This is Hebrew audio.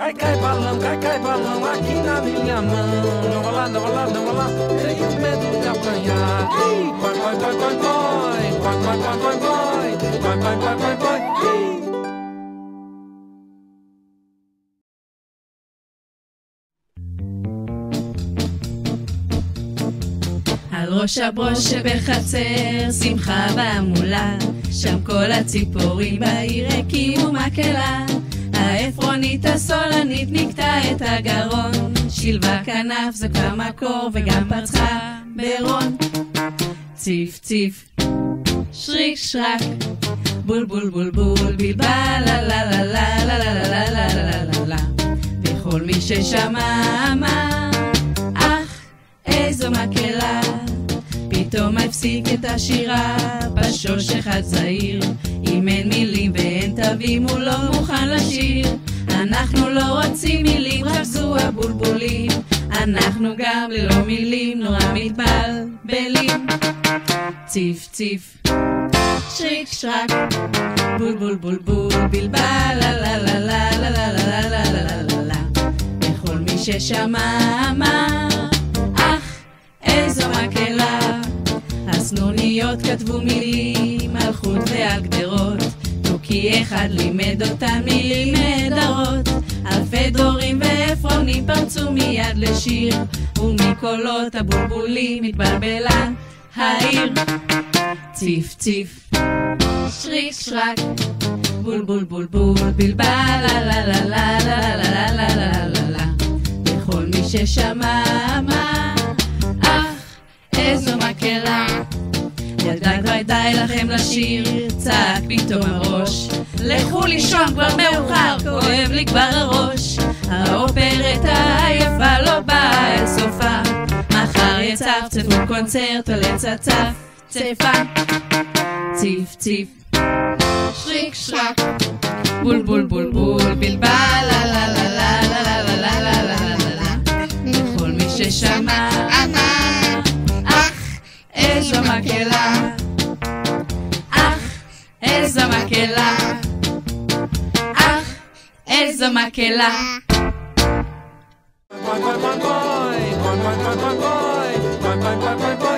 Cai balão aqui na minha mão. Não vai lá, não vai lá, não vai lá. Tenho medo de apanhar. Coi, coi, coi, coi, coi. Coi, coi, coi, coi, coi. Coi, coi, coi, coi, coi. על ראש הברוש שבחצר, שמחה והמולה, שם כל הציפורים בעיר הקימו מקהלה. העפרונית הסולנית נקטה את הגרון, שילבה כנף זה כבר מקור וגם פרצחה ברון. ציף ציף שריק שרק, בול בול בול בול בלבל לה לה לה לה לה לה לה לה לה לה לה. וכל מי ששמע אמר, אך איזו מקהלה. פתאום הפסיק את השירה, בשוש אחד צעיר, אם אין מילים ואין תווים הוא לא מוכן לשיר. אנחנו לא רוצים מילים, רק זו הבולבולים, אנחנו גם ללא מילים נורא מתבלבלים. ציף ציף שריק שרק, בול בול בול בול בלבל לה לה לה לה לה לה לה לה לה לה לה. וכל מי ששמע אמר, אך איזו מקהלה. הסנוניות כתבו מילים על חוט ועל גדרות, תוכי אחד לימד אותם מילים נהדרות. אלפי דרורים ועפרונים פרצו מיד לשיר, ומקולות הבולבולים התבלבלה העיר. ציף ציף שריק שרק, בול בול בול בול בלבל לה לה לה לה לה לה לה לה לה לה. וכל מי ששמע אמר, אך איזו מקהלה. ילדה כבר די לכם לשיר, צעק פתאום הראש, לכו לישון כבר מאוחר, כואב לי כבר הראש. האופרטה היפה לא באה אל סופה, מחר יצפצפו קונצרט על עץ הצפצפה. ציף ציף שריק שרק, בול בול בול בול בלבל לה לה לה לה לה לה לה לה לה לה לה. וכל מי ששמע אמר, אך איזו מקהלה. אך איזו מקהלה. אך איזו מקהלה. Coi, coi, coi, coi. Coi, coi, coi, coi, coi. Coi, coi, coi, coi, coi.